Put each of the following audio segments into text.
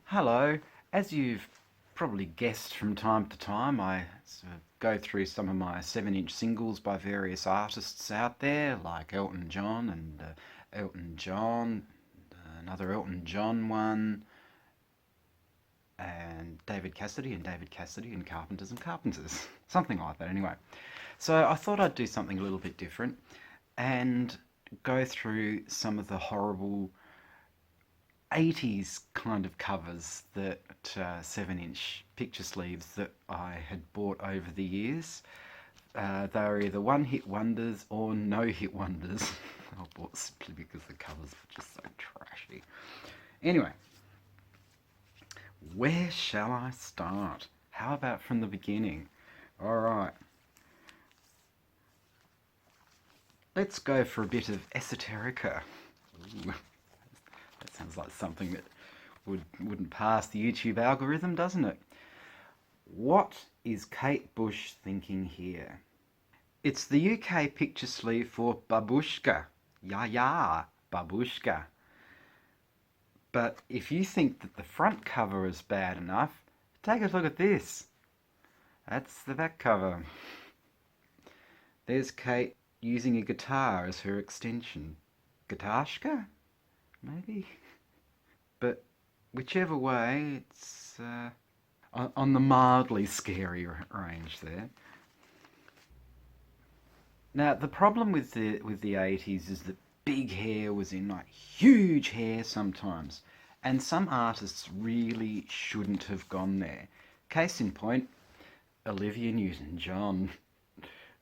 Hello. As you've probably guessed from time to time, I sort of go through some of my 7-inch singles by various artists out there, like Elton John and Elton John, another Elton John one, and David Cassidy and Carpenters and Carpenters. Something like that, anyway. So I thought I'd do something a little bit different and go through some of the horrible 80s kind of covers that 7-inch picture sleeves that I had bought over the years. They were either one hit wonders or no hit wonders. I bought simply because the covers were just so trashy. Anyway, where shall I start? How about from the beginning? Alright, let's go for a bit of esoterica. Ooh, that sounds like something that wouldn't pass the YouTube algorithm, doesn't it? What is Kate Bush thinking here? It's the UK picture sleeve for Babushka. Ya, Babushka. But if you think that the front cover is bad enough, take a look at this. That's the back cover. There's Kate using a guitar as her extension. Guitarshka? Maybe? But whichever way, it's on the mildly scary range there. Now, the problem with the 80s is that big hair was in, like, huge hair sometimes. And some artists really shouldn't have gone there. Case in point, Olivia Newton-John.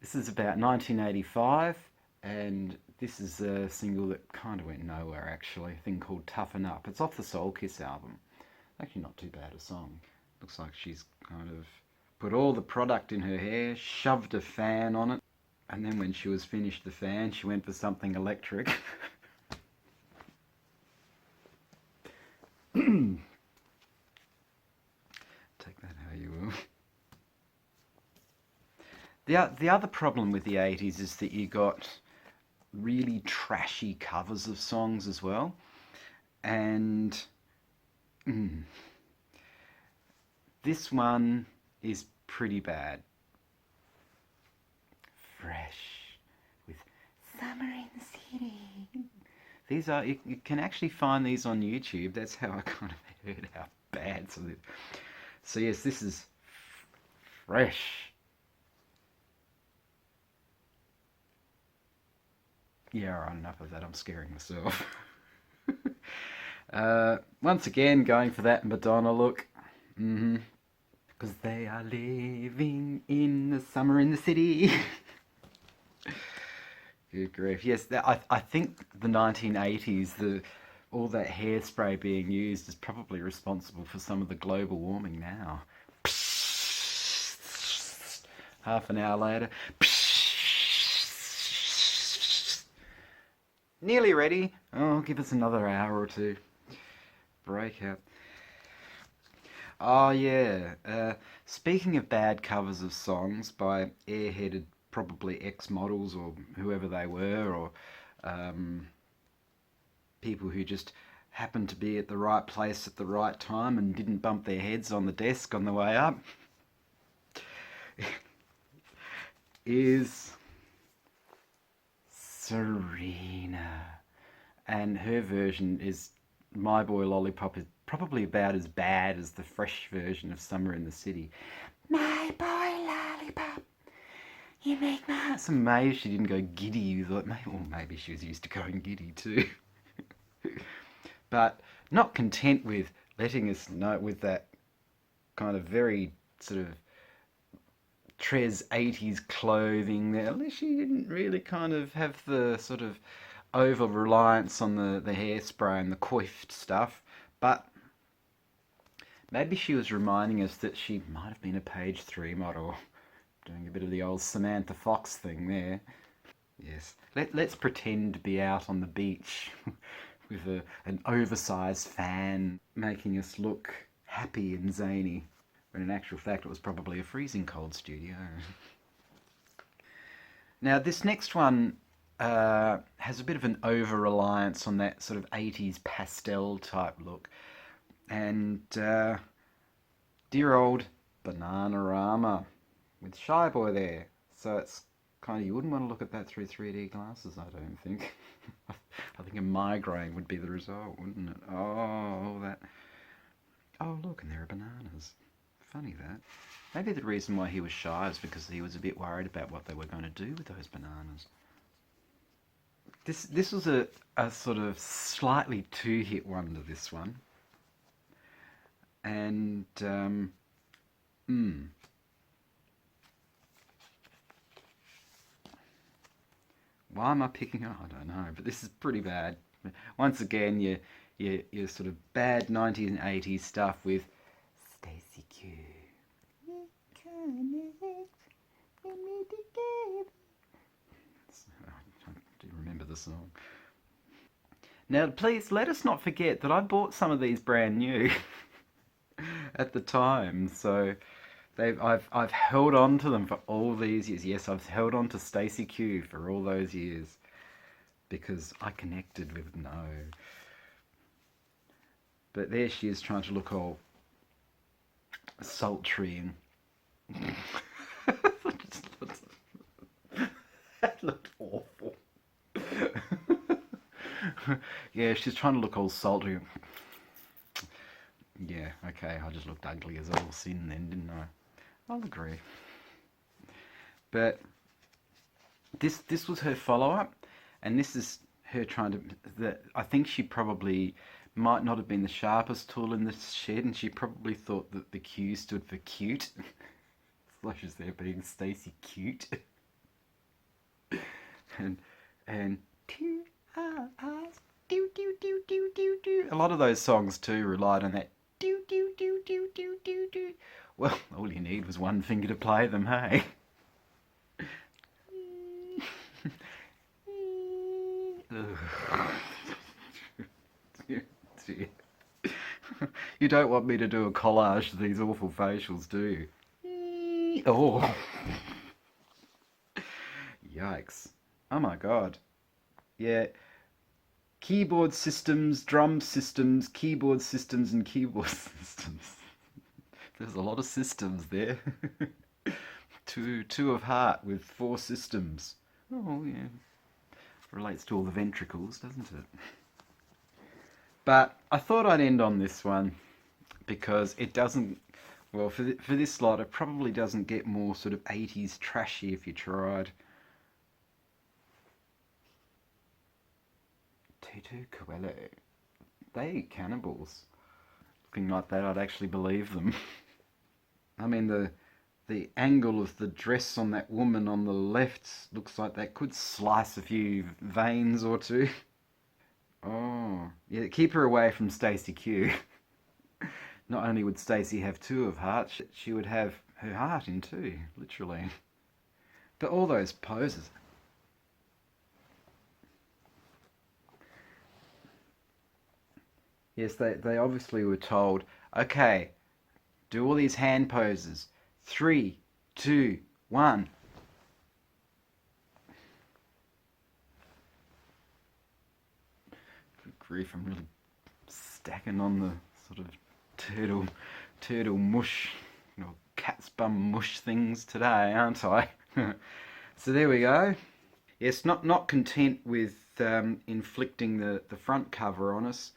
This is about 1985, and this is a single that kind of went nowhere, actually. A thing called Toughen Up. It's off the Soul Kiss album. Actually not too bad a song. Looks like she's kind of put all the product in her hair, shoved a fan on it, and then when she was finished the fan, she went for something electric. Take that how you will. The other problem with the 80s is that you got really trashy covers of songs as well. And this one is pretty bad. Fresh with Summer in the City. These are, you can actually find these on YouTube. That's how I kind of heard how bad some of this. So yes, this is Fresh. Yeah, alright, enough of that. I'm scaring myself. Once again, going for that Madonna look. Because they are living in the summer in the city. Good grief. Yes, I think the 1980s, all that hairspray being used is probably responsible for some of the global warming now. Half an hour later. Nearly ready. Oh, give us another hour or two. Breakout. Oh yeah. Speaking of bad covers of songs by airheaded, probably ex-models or whoever they were, or people who just happened to be at the right place at the right time and didn't bump their heads on the desk on the way up, is Serena. And her version is My Boy Lollipop is probably about as bad as the Fresh version of Summer in the City. My boy lollipop, you make my heart. So maybe she didn't go giddy. You thought, maybe she was used to going giddy too. But not content with letting us know with that kind of very sort of Trez 80s clothing there. At least she didn't really kind of have the sort of over reliance on the hairspray and the coiffed stuff, but maybe she was reminding us that she might have been a page 3 model, doing a bit of the old Samantha Fox thing there. Yes, let's pretend to be out on the beach with an oversized fan making us look happy and zany, when in actual fact it was probably a freezing cold studio. Now this next one has a bit of an over-reliance on that sort of 80s pastel type look. And dear old Bananarama with Shy Boy there. So it's kind of, you wouldn't want to look at that through 3D glasses, I don't think. I think a migraine would be the result, wouldn't it? Oh, that. Oh, look, and there are bananas. Funny that. Maybe the reason why he was shy is because he was a bit worried about what they were going to do with those bananas. This was a sort of slightly two-hit wonder, this one. And, mm, why am I picking? Oh, I don't know, but this is pretty bad. Once again, you sort of bad 1980s stuff with Stacey Q. We connect when we together. I do remember the song. Now, please let us not forget that I bought some of these brand new at the time, so I've held on to them for all these years. Yes, I've held on to Stacey Q for all those years because I connected with No. But there she is trying to look all sultry and that looked awful. Yeah, she's trying to look all sultry. Yeah, okay, I just looked ugly as all sin then, didn't I? I'll agree. But this was her follow up, and this is her trying to. I think she probably might not have been the sharpest tool in the shed, and she probably thought that the Q stood for cute. Like she's there being Stacey cute, and and tear eyes, do do do do do do. A lot of those songs too relied on that do do do do do do do. Well, all you need was one finger to play them, hey. You don't want me to do a collage to these awful facials, do you? Oh, yikes. Oh my god. Yeah, keyboard systems, drum systems, keyboard systems, and keyboard systems. There's a lot of systems there. Two of heart with four systems. Oh, yeah. Relates to all the ventricles, doesn't it? But I thought I'd end on this one because it doesn't. Well, for this lot, it probably doesn't get more sort of 80s trashy if you tried. Tutu Coelho. They eat cannibals. Looking like that, I'd actually believe them. I mean, the angle of the dress on that woman on the left looks like that could slice a few veins or two. Oh, yeah, keep her away from Stacey Q. Not only would Stacey have two of heart, she would have her heart in two, literally. But all those poses. Yes, they obviously were told, okay, do all these hand poses. Three, two, one. Good grief, I'm really stacking on the sort of turtle mush, or cat's bum mush things today, aren't I? So there we go. Yes, not content with inflicting the front cover on us.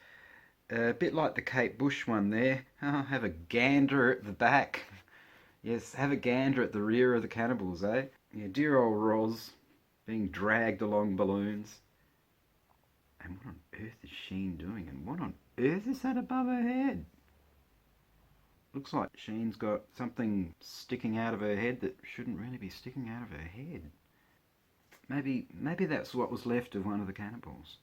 A bit like the Kate Bush one there. Oh, have a gander at the back. Yes, have a gander at the rear of the cannibals, eh? Yeah, dear old Roz being dragged along balloons. And what on earth is Sheen doing? And what on earth is that above her head? Looks like Sheen's got something sticking out of her head that shouldn't really be sticking out of her head. Maybe that's what was left of one of the cannibals.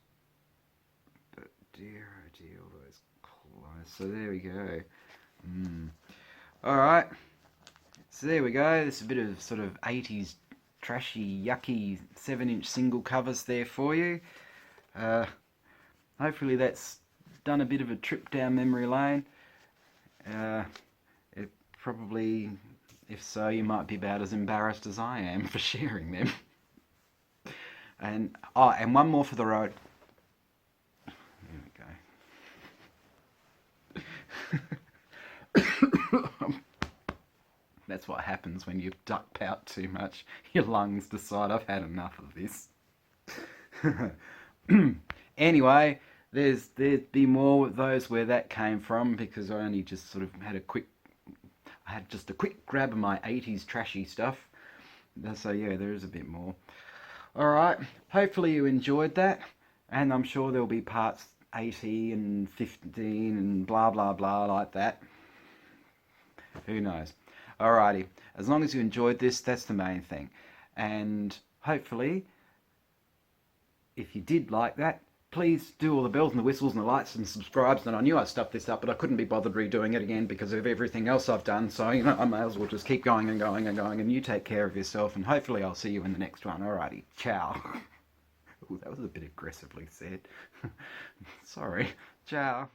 But dear, oh dear, all those clothes. So there we go. Alright, so there we go. There's a bit of sort of 80s trashy, yucky 7-inch single covers there for you. Hopefully that's done a bit of a trip down memory lane. It probably, if so, you might be about as embarrassed as I am for sharing them. And one more for the road. There we That's what happens when you duck pout too much. Your lungs decide I've had enough of this. Anyway, there'd be more of those where that came from because I only just sort of had just a quick grab of my 80s trashy stuff. So yeah, there is a bit more. All right. Hopefully you enjoyed that, and I'm sure there'll be parts 80 and 15 and blah blah blah like that. Who knows? Alrighty. As long as you enjoyed this, that's the main thing. And hopefully, if you did like that, please do all the bells and the whistles and the lights and subscribes. And I knew I stuffed this up, but I couldn't be bothered redoing it again because of everything else I've done. So, I may as well just keep going and going and going. And you take care of yourself. And hopefully I'll see you in the next one. Alrighty. Ciao. Ooh, that was a bit aggressively said. Sorry. Ciao.